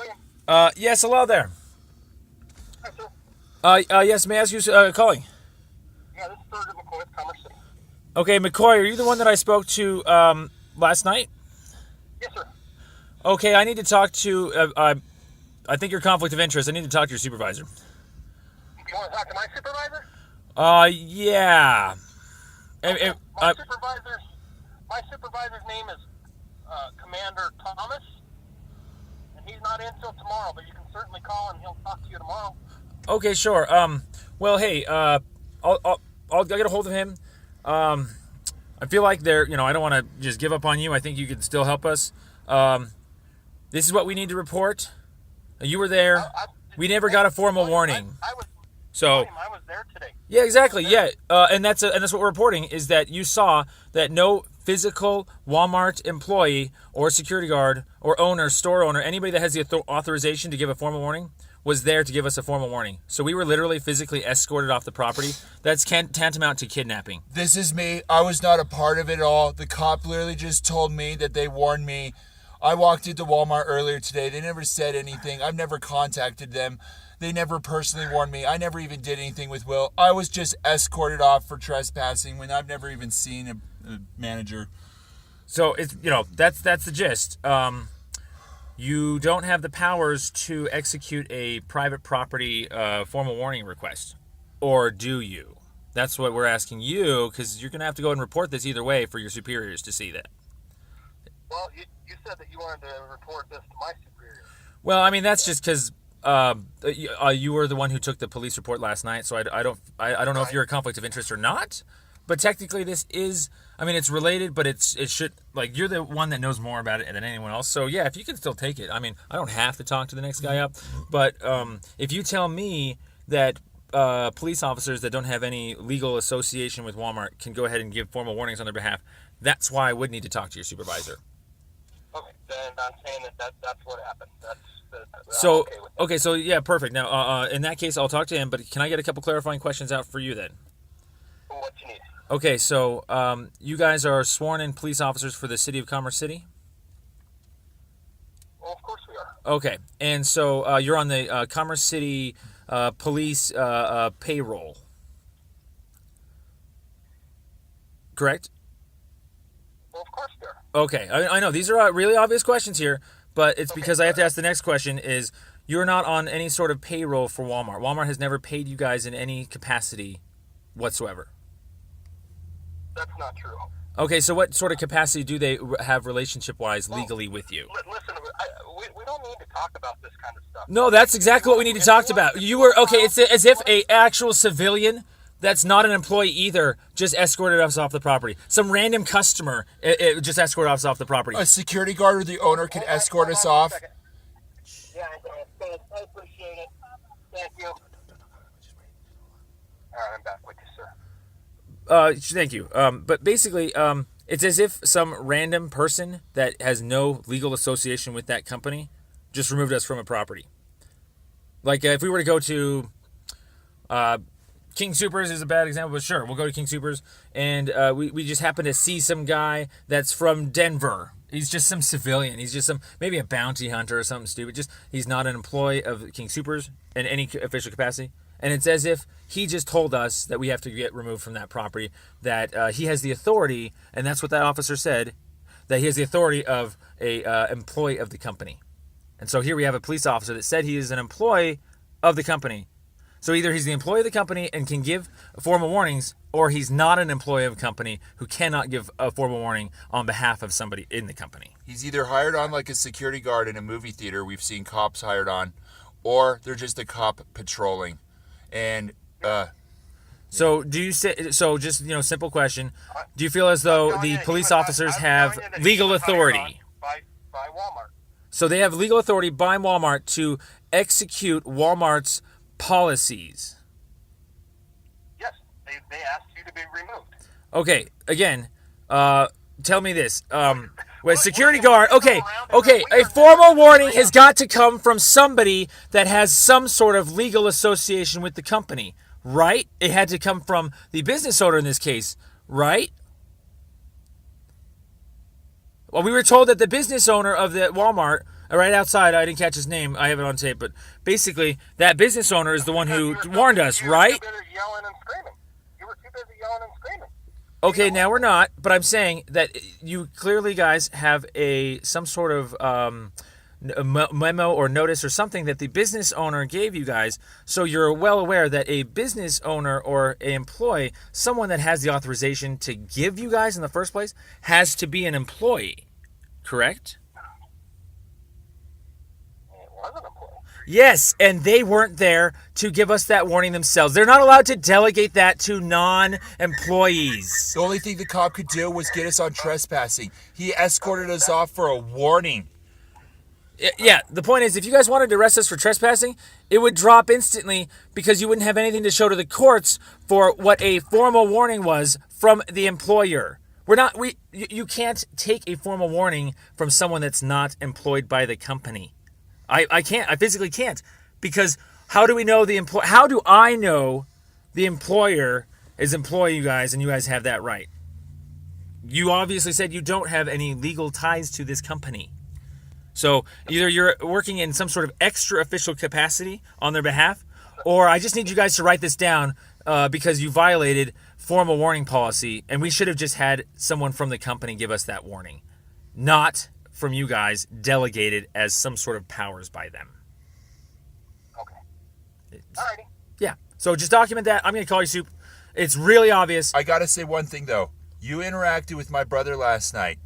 William. Yes, hello there. Hi, sir. Yes, may I ask who's calling? Yeah, this is Sergeant McCoy with Commerce City. Okay, McCoy, are you the one that I spoke to last night? Yes, sir. Okay, I need to talk to, I think your conflict of interest. I need to talk to your supervisor. You want to talk to my supervisor? Yeah. Okay. Eh, My supervisor's name is Commander Thomas, and he's not in till tomorrow, but you can certainly call and he'll talk to you tomorrow. okay, sure. Well, hey, I'll get a hold of him. I feel like I don't want to just give up on you. I think you can still help us. This is what we need to report. You were there. We never got a formal warning. I was there today. Yeah, exactly. Yeah, and that's what we're reporting is that you saw that no physical Walmart employee or security guard or owner, store owner, anybody that has the authorization to give a formal warning was there to give us a formal warning. So we were literally physically escorted off the property. That's tantamount to kidnapping. This is me. I was not a part of it all. The cop literally just told me that they warned me. I walked into Walmart earlier today. They never said anything. I've never contacted them. They never personally warned me. I never even did anything with Will. I was just escorted off for trespassing when I've never even seen a manager. So it's that's the gist. You don't have the powers to execute a private property formal warning request, or do you? That's what we're asking you, because you're gonna have to go and report this either way for your superiors to see that. Well, you said that you wanted to report this to my superior. Well, I mean that's just because you were the one who took the police report last night, so I don't know if you're a conflict of interest or not. But technically, this is, I mean, it's related, but it should, like, you're the one that knows more about it than anyone else. So, yeah, if you can still take it. I mean, I don't have to talk to the next guy up. But if you tell me that police officers that don't have any legal association with Walmart can go ahead and give formal warnings on their behalf, that's why I would need to talk to your supervisor. Okay, then I'm saying that's what happened. So, okay with that. okay, so, yeah, perfect. Now, in that case, I'll talk to him. But can I get a couple clarifying questions out for you then? What you need? Okay, so you guys are sworn-in police officers for the city of Commerce City? Well, of course we are. Okay, and so you're on the Commerce City police payroll, correct? Well, of course we are. Okay, I know these are really obvious questions here, but it's because I have to ask the next question is, you're not on any sort of payroll for Walmart. Walmart has never paid you guys in any capacity whatsoever. That's not true. Okay, so what sort of capacity do they have relationship-wise legally with you? Listen, we don't need to talk about this kind of stuff. No, that's exactly what we need to talk about. You were, okay, it's as if a actual civilian that's not an employee either just escorted us off the property. Some random customer just escorted us off the property. A security guard or the owner could escort us off. Yeah, I appreciate it. Thank you. All right, I'm back with you, sir. Thank you. But basically, it's as if some random person that has no legal association with that company just removed us from a property. Like if we were to go to King Soopers is a bad example, but sure, we'll go to King Soopers, and we just happen to see some guy that's from Denver. He's just some civilian. He's just maybe a bounty hunter or something stupid. Just he's not an employee of King Soopers in any official capacity. And it's as if he just told us that we have to get removed from that property, that he has the authority, and that's what that officer said, that he has the authority of a employee of the company. And so here we have a police officer that said he is an employee of the company. So either he's the employee of the company and can give formal warnings, or he's not an employee of a company who cannot give a formal warning on behalf of somebody in the company. He's either hired on like a security guard in a movie theater, we've seen cops hired on, or they're just a cop patrolling. And so do you say, so just, simple question, do you feel as though the police officers have legal authority? By Walmart. So they have legal authority by Walmart to execute Walmart's policies. Yes, they asked you to be removed. Okay, again, tell me this. With security guard, okay, a formal warning has got to come from somebody that has some sort of legal association with the company, right? It had to come from the business owner in this case, right? Well, we were told that the business owner of the Walmart, right outside. I didn't catch his name. I have it on tape, but basically, that business owner is the one who warned us, right? You were too busy yelling and screaming. You were too busy yelling and screaming. Okay, now we're not, but I'm saying that you clearly guys have some sort of memo or notice or something that the business owner gave you guys, so you're well aware that a business owner or an employee, someone that has the authorization to give you guys in the first place, has to be an employee, correct? It was an employee. Yes, and they weren't there to give us that warning themselves. They're not allowed to delegate that to non-employees. The only thing the cop could do was get us on trespassing. He escorted us off for a warning. Yeah, the point is, if you guys wanted to arrest us for trespassing, it would drop instantly because you wouldn't have anything to show to the courts for what a formal warning was from the employer. You can't take a formal warning from someone that's not employed by the company. I can't. I physically can't, because how do we know how do I know the employer is employing you guys and you guys have that right? You obviously said you don't have any legal ties to this company. So either you're working in some sort of extra official capacity on their behalf, or I just need you guys to write this down because you violated formal warning policy, and we should have just had someone from the company give us that warning, not from you guys delegated as some sort of powers by them. Okay. Alrighty. Yeah. So just document that. I'm going to call you Soup. It's really obvious. I gotta say one thing though. You interacted with my brother last night.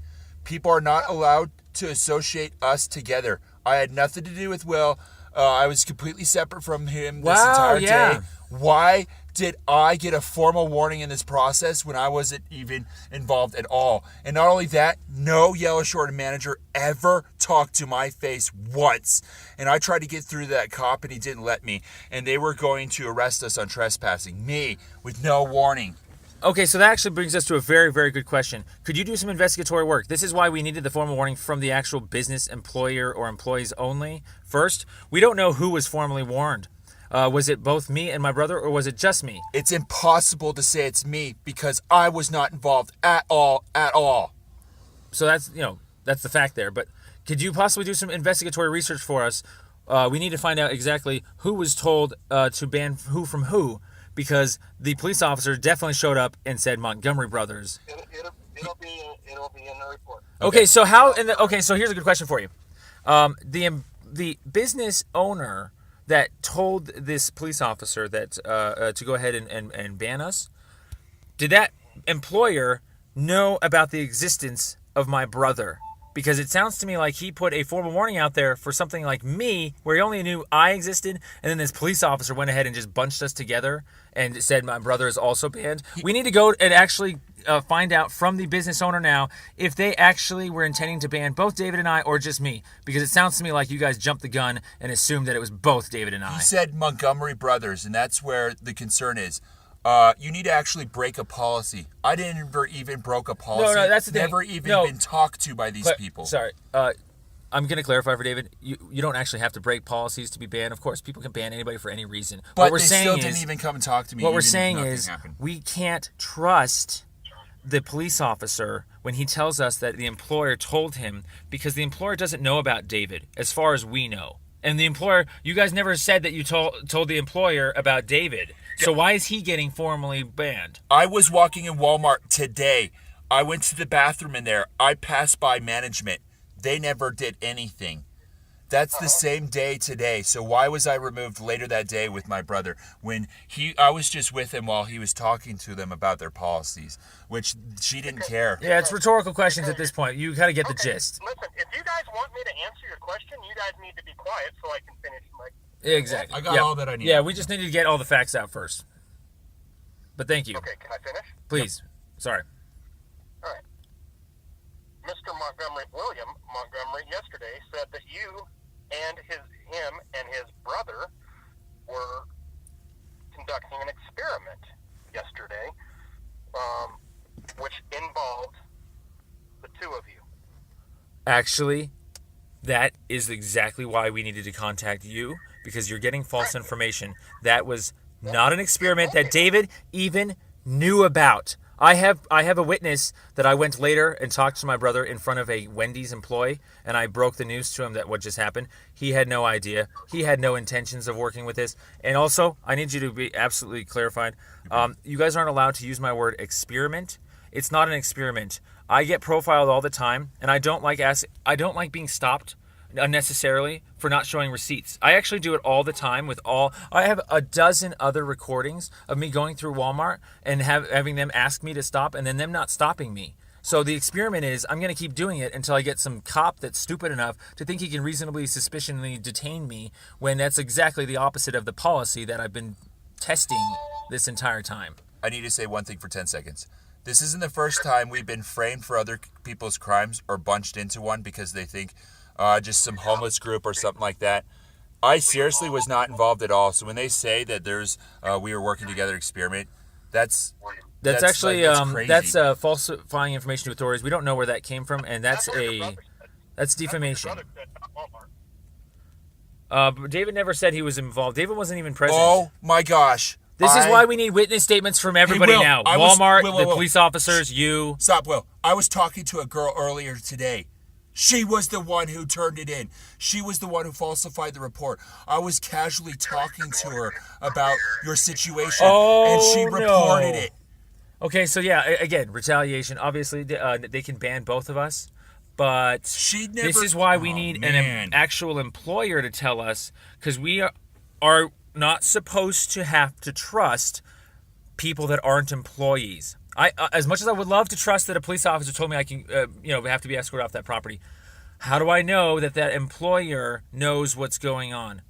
People are not allowed to associate us together. I had nothing to do with Will. I was completely separate from him this entire day. Why did I get a formal warning in this process when I wasn't even involved at all? And not only that, no Yellow Shore manager ever talked to my face once. And I tried to get through to that cop and he didn't let me. And they were going to arrest us on trespassing. Me, with no warning. Okay, so that actually brings us to a very, very good question. Could you do some investigatory work? This is why we needed the formal warning from the actual business employer or employees only. First, we don't know who was formally warned. Was it both me and my brother, or was it just me? It's impossible to say it's me because I was not involved at all. So that's the fact there. But could you possibly do some investigatory research for us? We need to find out exactly who was told to ban who from who, because the police officer definitely showed up and said Montgomery Brothers. It'll be in the report. Okay, so so here's a good question for you. The business owner that told this police officer that to go ahead and ban us, did that employer know about the existence of my brother? Because it sounds to me like he put a formal warning out there for something like me, where he only knew I existed, and then this police officer went ahead and just bunched us together and said my brother is also banned. We need to go and actually find out from the business owner now if they actually were intending to ban both David and I, or just me, because it sounds to me like you guys jumped the gun and assumed that it was both David and I. You said Montgomery Brothers, and that's where the concern is. You need to actually break a policy. I never even broke a policy. No, that's the thing. Never even been talked to by these people. Sorry. I'm going to clarify for David. You don't actually have to break policies to be banned. Of course, people can ban anybody for any reason. But what we're they saying still is, didn't even come and talk to me. What we're saying is we can't trust the police officer when he tells us that the employer told him, because the employer doesn't know about David, as far as we know. And the employer, you guys never said that you told the employer about David. So why is he getting formally banned? I was walking in Walmart today. I went to the bathroom in there. I passed by management. They never did anything. That's the same day today. So why was I removed later that day with my brother when I was just with him while he was talking to them about their policies, which she didn't care. Yeah, it's rhetorical questions at this point. You got to get the gist. Listen, if you guys want me to answer your question, you guys need to be quiet so I can finish my... Exactly. I got all that I need. Yeah, we just needed to get all the facts out first. But thank you. Okay, can I finish? Please. Yep. Sorry. All right. Mr. William Montgomery, yesterday said that you and him and his brother were conducting an experiment yesterday, which involved the two of you. Actually, that is exactly why we needed to contact you, because you're getting false information. That was not an experiment that David even knew about. I have a witness that I went later and talked to my brother in front of a Wendy's employee, and I broke the news to him that what just happened. He had no idea. He had no intentions of working with this. And also, I need you to be absolutely clarified. You guys aren't allowed to use my word experiment. It's not an experiment. I get profiled all the time, and I don't like being stopped unnecessarily for not showing receipts. I actually do it all the time I have a dozen other recordings of me going through Walmart and having them ask me to stop and then them not stopping me. So the experiment is I'm going to keep doing it until I get some cop that's stupid enough to think he can reasonably suspiciously detain me, when that's exactly the opposite of the policy that I've been testing this entire time. I need to say one thing for 10 seconds. This isn't the first time we've been framed for other people's crimes or bunched into one because they think just some homeless group or something like that. I seriously was not involved at all. So when they say that there's we were working together experiment, that's actually crazy. that's falsifying information to authorities. We don't know where that came from, and that's defamation. But David never said he was involved. David wasn't even present. Oh my gosh. This is why we need witness statements from everybody now. Walmart, the police officers, you. Stop, Will. I was talking to a girl earlier today. She was the one who turned it in. She was the one who falsified the report. I was casually talking to her about your situation, and she reported it. Okay, so yeah, again, retaliation. Obviously, they can ban both of us, but this is why we need an actual employer to tell us, because we are not supposed to have to trust people that aren't employees. As much as I would love to trust that a police officer told me I can, have to be escorted off that property, how do I know that employer knows what's going on?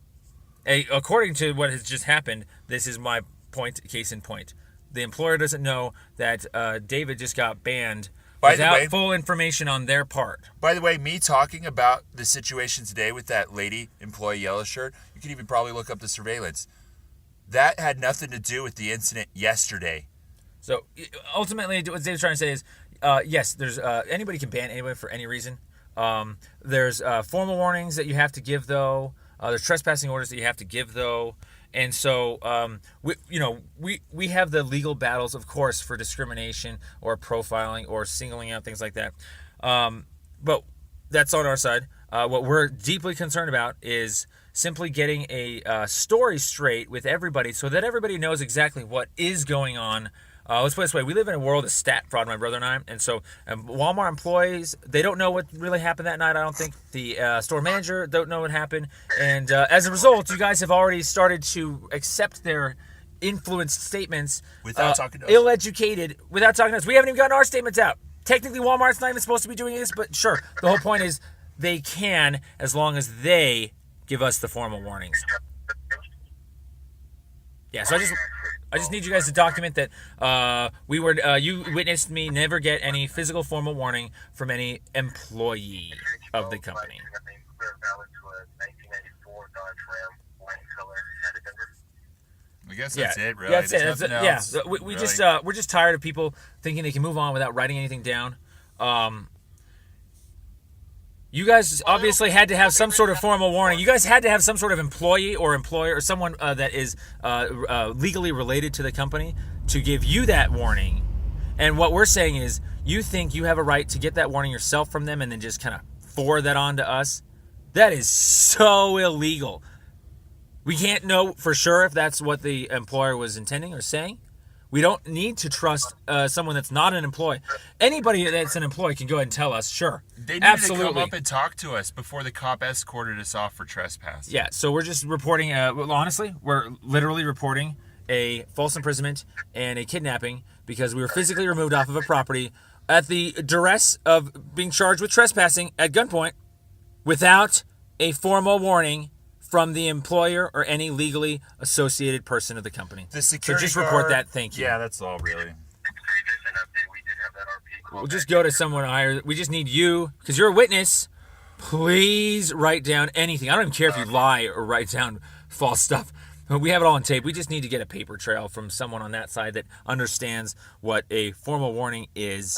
According to what has just happened, this is my case in point. The employer doesn't know that David just got banned without full information on their part. By the way, me talking about the situation today with that lady employee yellow shirt, you can even probably look up the surveillance. That had nothing to do with the incident yesterday. So ultimately, what Dave's trying to say is, yes, there's anybody can ban anybody for any reason. There's formal warnings that you have to give, though. There's trespassing orders that you have to give, though. And so we have the legal battles, of course, for discrimination or profiling or singling out things like that. But that's on our side. What we're deeply concerned about is simply getting a story straight with everybody so that everybody knows exactly what is going on. Let's put it this way. We live in a world of stat fraud, my brother and I. And so Walmart employees, they don't know what really happened that night, I don't think. The store manager don't know what happened. And as a result, you guys have already started to accept their influenced statements. Without talking to us. Ill-educated, without talking to us. We haven't even gotten our statements out. Technically, Walmart's not even supposed to be doing this, but sure. The whole point is they can, as long as they give us the formal warnings. Yeah, so I just need you guys to document that you witnessed me never get any physical formal warning from any employee of the company. I guess that's it, really. Yeah, that's There's it. nothing else, We're just tired of people thinking they can move on without writing anything down. You guys obviously had to have some sort of formal warning. You guys had to have some sort of employee or employer or someone that is legally related to the company to give you that warning. And what we're saying is, you think you have a right to get that warning yourself from them and then just kind of forward that on to us? That is so illegal. We can't know for sure if that's what the employer was intending or saying. We don't need to trust someone that's not an employee. Anybody that's an employee can go ahead and tell us, sure. They needed absolutely to come up and talk to us before the cop escorted us off for trespass. Yeah, so we're just reporting, honestly, we're literally reporting a false imprisonment and a kidnapping because we were physically removed off of a property at the duress of being charged with trespassing at gunpoint without a formal warning from the employer or any legally associated person of the company. The security so just report that. Thank you. Yeah, that's all really. We'll just go to someone higher. We just need you, because you're a witness. Please write down anything. I don't even care if you lie or write down false stuff. We have it all on tape. We just need to get a paper trail from someone on that side that understands what a formal warning is.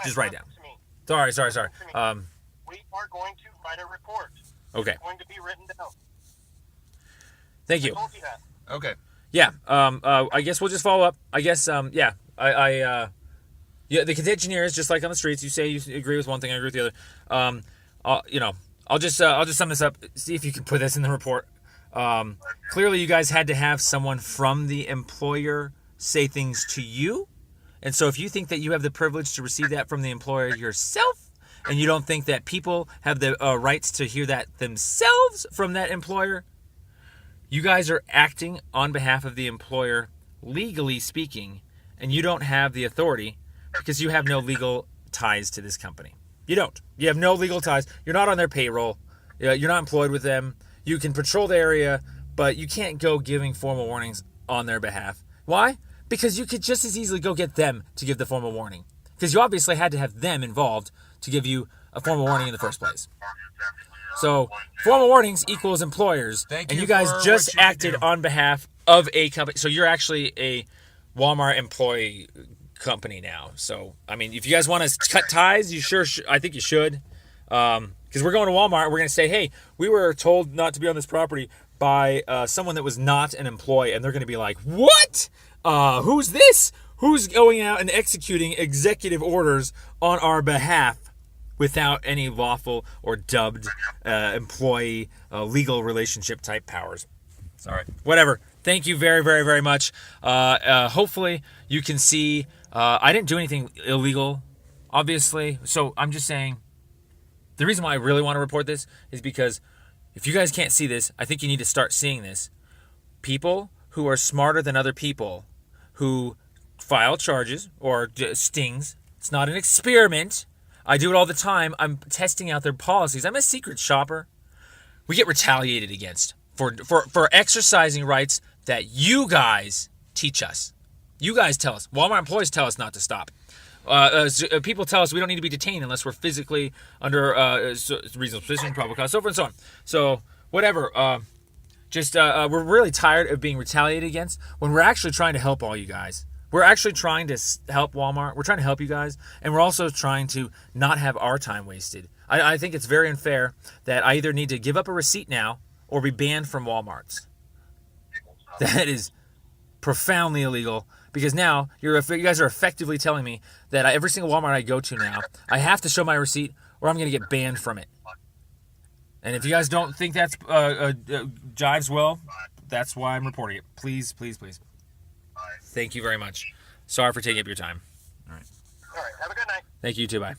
Just write down. Sorry. We are going to write a report. Okay. It's going to be written down. Thank you. I told you that. Okay. Yeah. I guess we'll just follow up. I guess. Yeah. Yeah, the contention here is just like on the streets. You say you agree with one thing, I agree with the other. I'll just sum this up. See if you can put this in the report. Clearly, you guys had to have someone from the employer say things to you, and so if you think that you have the privilege to receive that from the employer yourself, and you don't think that people have the rights to hear that themselves from that employer, you guys are acting on behalf of the employer, legally speaking, and you don't have the authority because you have no legal ties to this company. You don't. You have no legal ties. You're not on their payroll. You're not employed with them. You can patrol the area, but you can't go giving formal warnings on their behalf. Why? Because you could just as easily go get them to give the formal warning. Because you obviously had to have them involved to give you a formal warning in the first place. So, formal warnings equals employers. Thank and you you guys for just what you acted do. on behalf of a company. So, you're actually a Walmart employee company now. So, I mean, if you guys want to cut ties, you sure I think you should. Because we're going to Walmart, we're going to say, hey, we were told not to be on this property by someone that was not an employee. And they're going to be like, what? Who's this? Who's going out and executing executive orders on our behalf without any lawful or dubbed employee legal relationship type powers? Sorry. Whatever. Thank you very, very, very much. Hopefully you can see I didn't do anything illegal, obviously. So I'm just saying the reason why I really want to report this is because if you guys can't see this, I think you need to start seeing this. People who are smarter than other people who file charges or stings. It's not an experiment. I do it all the time. I'm testing out their policies. I'm a secret shopper. We get retaliated against for exercising rights that you guys teach us. You guys tell us. Walmart employees tell us not to stop. People tell us we don't need to be detained unless we're physically under reasonable suspicion, probable cause, so forth and so on. So, whatever. We're really tired of being retaliated against when we're actually trying to help all you guys. We're actually trying to help Walmart. We're trying to help you guys. And we're also trying to not have our time wasted. I think it's very unfair that I either need to give up a receipt now or be banned from Walmarts. That is profoundly illegal because now you guys are effectively telling me that every single Walmart I go to now, I have to show my receipt or I'm going to get banned from it. And if you guys don't think that's jives well, that's why I'm reporting it. Please, please, please. Thank you very much. Sorry for taking up your time. All right. All right. Have a good night. Thank you too. Bye.